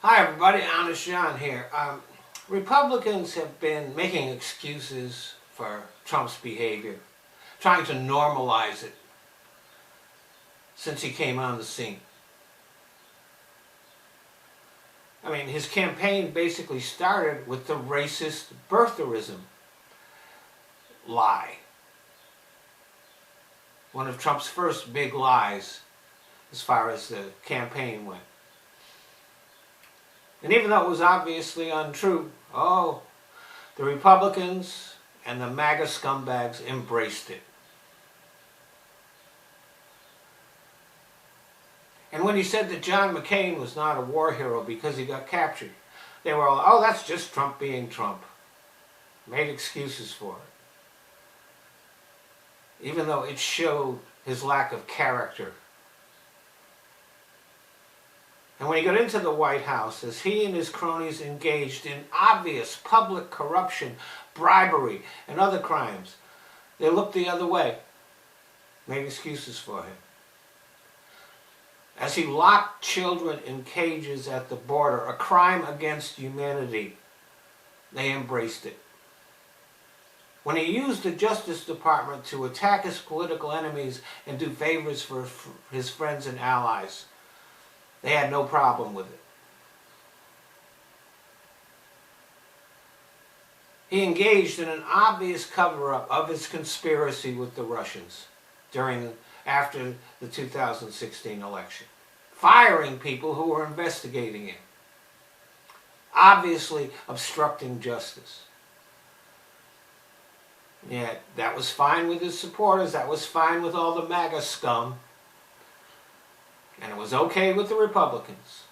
Hi everybody, Honest John here. Republicans have been making excuses for Trump's behavior, trying to normalize it since he came on the scene. I mean, his campaign basically started with the racist birtherism lie. One of Trump's first big lies as far as the campaign went. And even though it was obviously untrue, the Republicans and the MAGA scumbags embraced it. And when he said that John McCain was not a war hero because he got captured, they were all, oh, that's just Trump being Trump. Made excuses for it. Even though it showed his lack of character. And when he got into the White House, as he and his cronies engaged in obvious public corruption, bribery, and other crimes, they looked the other way, made excuses for him. As he locked children in cages at the border, a crime against humanity, they embraced it. When he used the Justice Department to attack his political enemies and do favors for his friends and allies, they had no problem with it. He engaged in an obvious cover-up of his conspiracy with the Russians after the 2016 election, firing people who were investigating him, obviously obstructing justice. Yet that was fine with his supporters, that was fine with all the MAGA scum, and it was okay with the Republicans.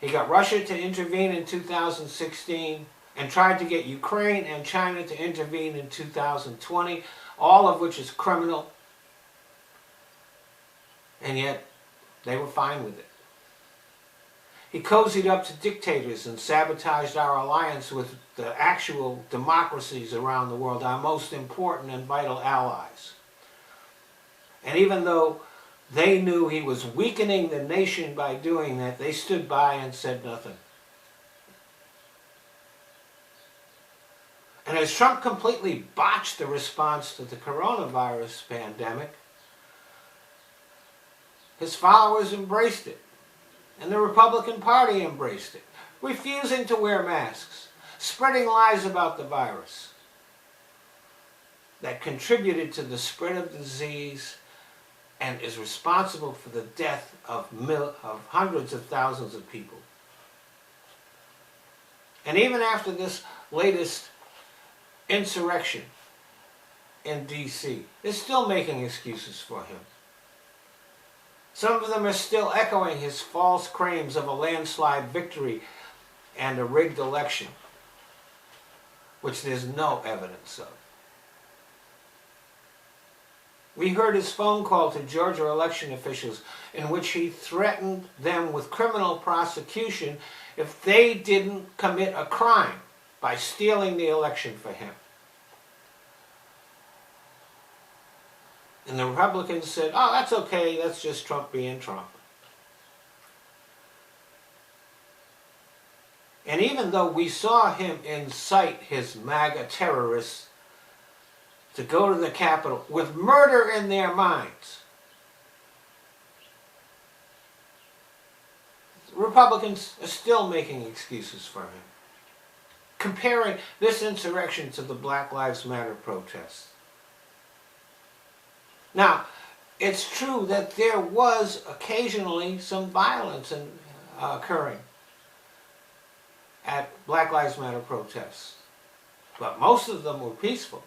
He got Russia to intervene in 2016 and tried to get Ukraine and China to intervene in 2020, all of which is criminal. And yet, they were fine with it. He cozied up to dictators and sabotaged our alliance with the actual democracies around the world, our most important and vital allies. And even though they knew he was weakening the nation by doing that, they stood by and said nothing. And as Trump completely botched the response to the coronavirus pandemic, his followers embraced it. And the Republican Party embraced it, refusing to wear masks, spreading lies about the virus that contributed to the spread of disease and is responsible for the death of hundreds of thousands of people. And even after this latest insurrection in D.C., they're still making excuses for him. Some of them are still echoing his false claims of a landslide victory and a rigged election, which there's no evidence of. We heard his phone call to Georgia election officials in which he threatened them with criminal prosecution if they didn't commit a crime by stealing the election for him. And the Republicans said, oh, that's okay, that's just Trump being Trump. And even though we saw him incite his MAGA terrorists to go to the Capitol with murder in their minds, Republicans are still making excuses for him, comparing this insurrection to the Black Lives Matter protests. Now, it's true that there was occasionally some violence occurring at Black Lives Matter protests, but most of them were peaceful.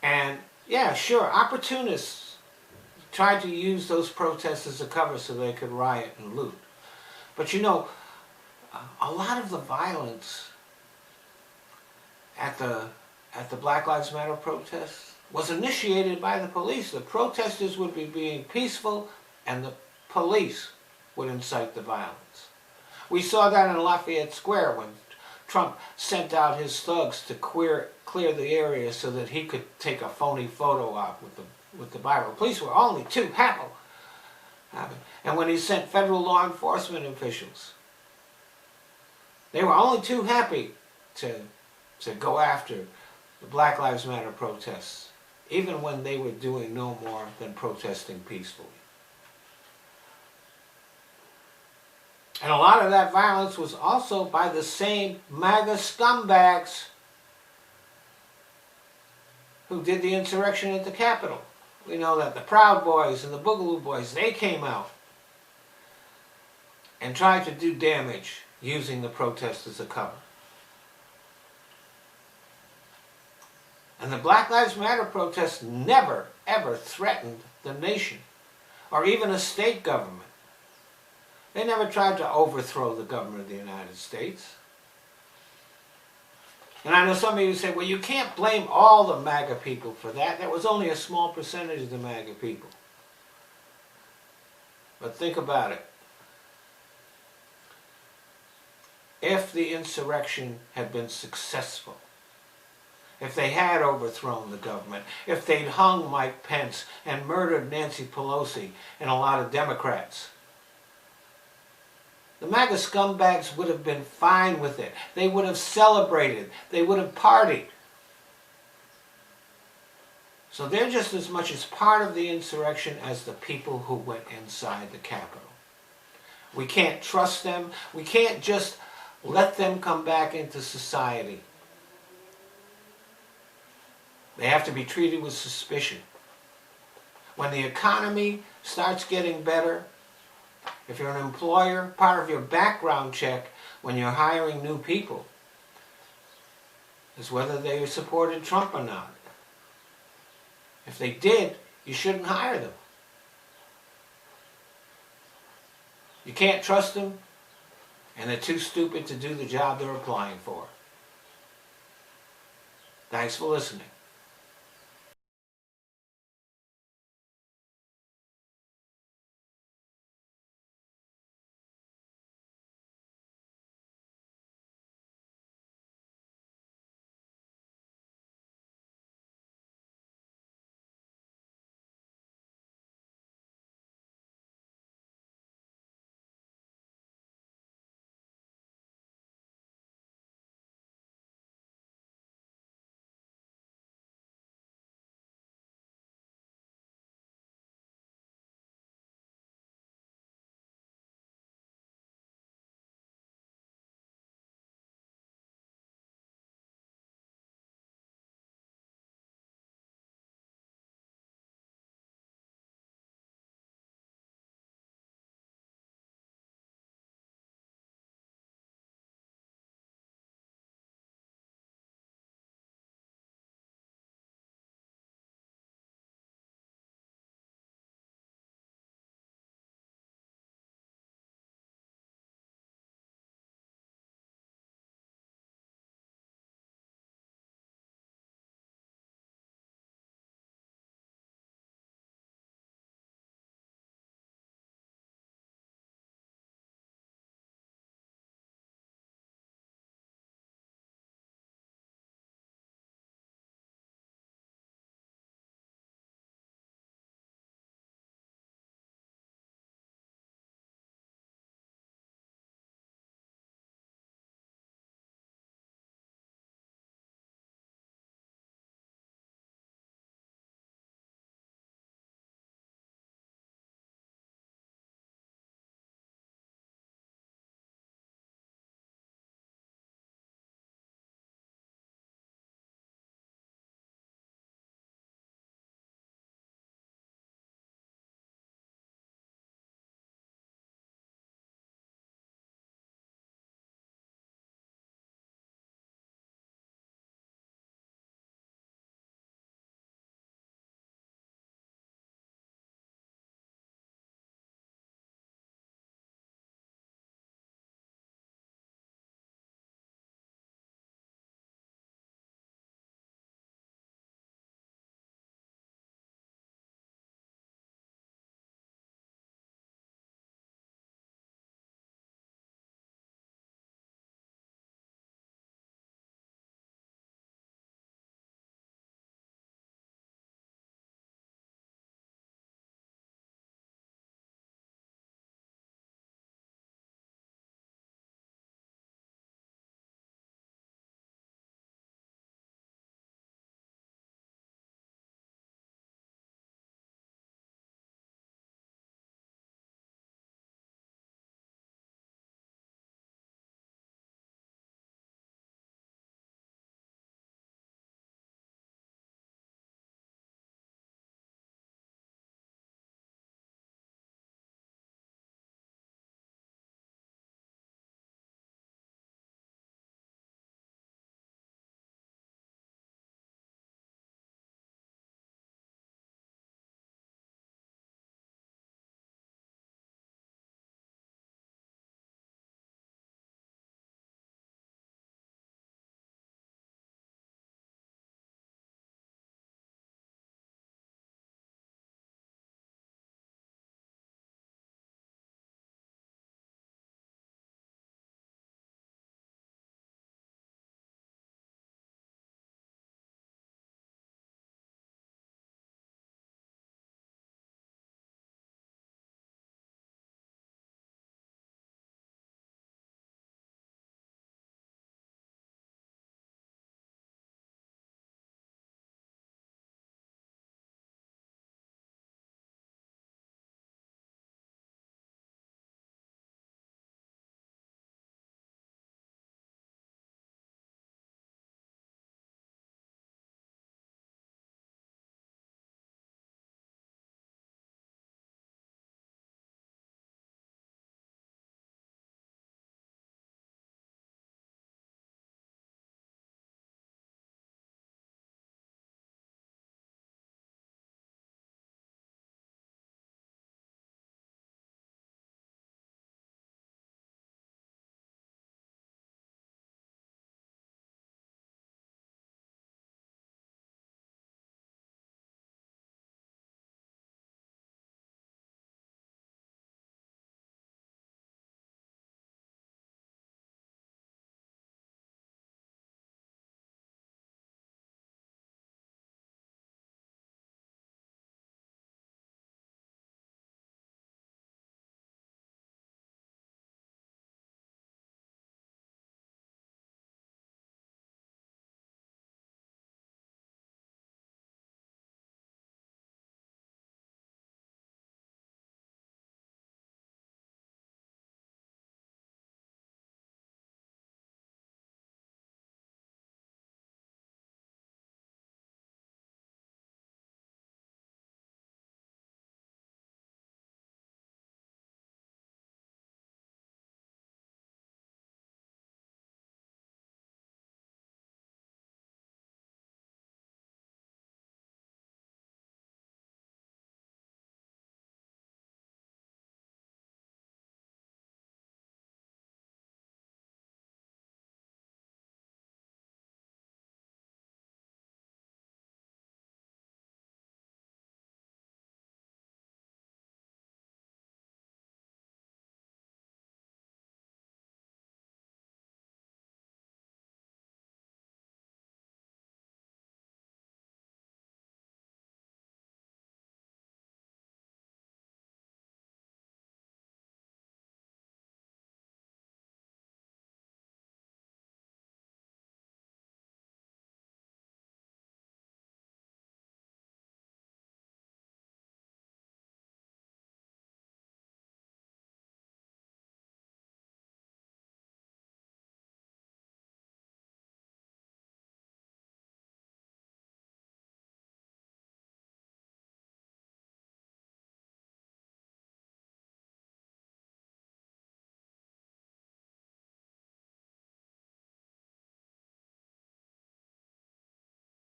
And yeah, sure, opportunists tried to use those protests as a cover so they could riot and loot. But you know, a lot of the violence at the Black Lives Matter protests was initiated by the police. The protesters would be being peaceful and the police would incite the violence. We saw that in Lafayette Square when Trump sent out his thugs to clear the area so that he could take a phony photo op with the Bible. Police were only too happy. and when he sent federal law enforcement officials. They were only too happy to go after the Black Lives Matter protests, even when they were doing no more than protesting peacefully. And a lot of that violence was also by the same MAGA scumbags who did the insurrection at the Capitol. We know that the Proud Boys and the Boogaloo Boys, they came out and tried to do damage using the protest as a cover. And the Black Lives Matter protests never, ever threatened the nation or even a state government. They never tried to overthrow the government of the United States. And I know some of you say, well, you can't blame all the MAGA people for that. That was only a small percentage of the MAGA people. But think about it. If the insurrection had been successful, if they had overthrown the government, if they'd hung Mike Pence and murdered Nancy Pelosi and a lot of Democrats, the MAGA scumbags would have been fine with it. They would have celebrated. They would have partied. So they're just as much as part of the insurrection as the people who went inside the Capitol. We can't trust them. We can't just let them come back into society. They have to be treated with suspicion. When the economy starts getting better, if you're an employer, part of your background check when you're hiring new people is whether they supported Trump or not. If they did, you shouldn't hire them. You can't trust them, and they're too stupid to do the job they're applying for. Thanks for listening.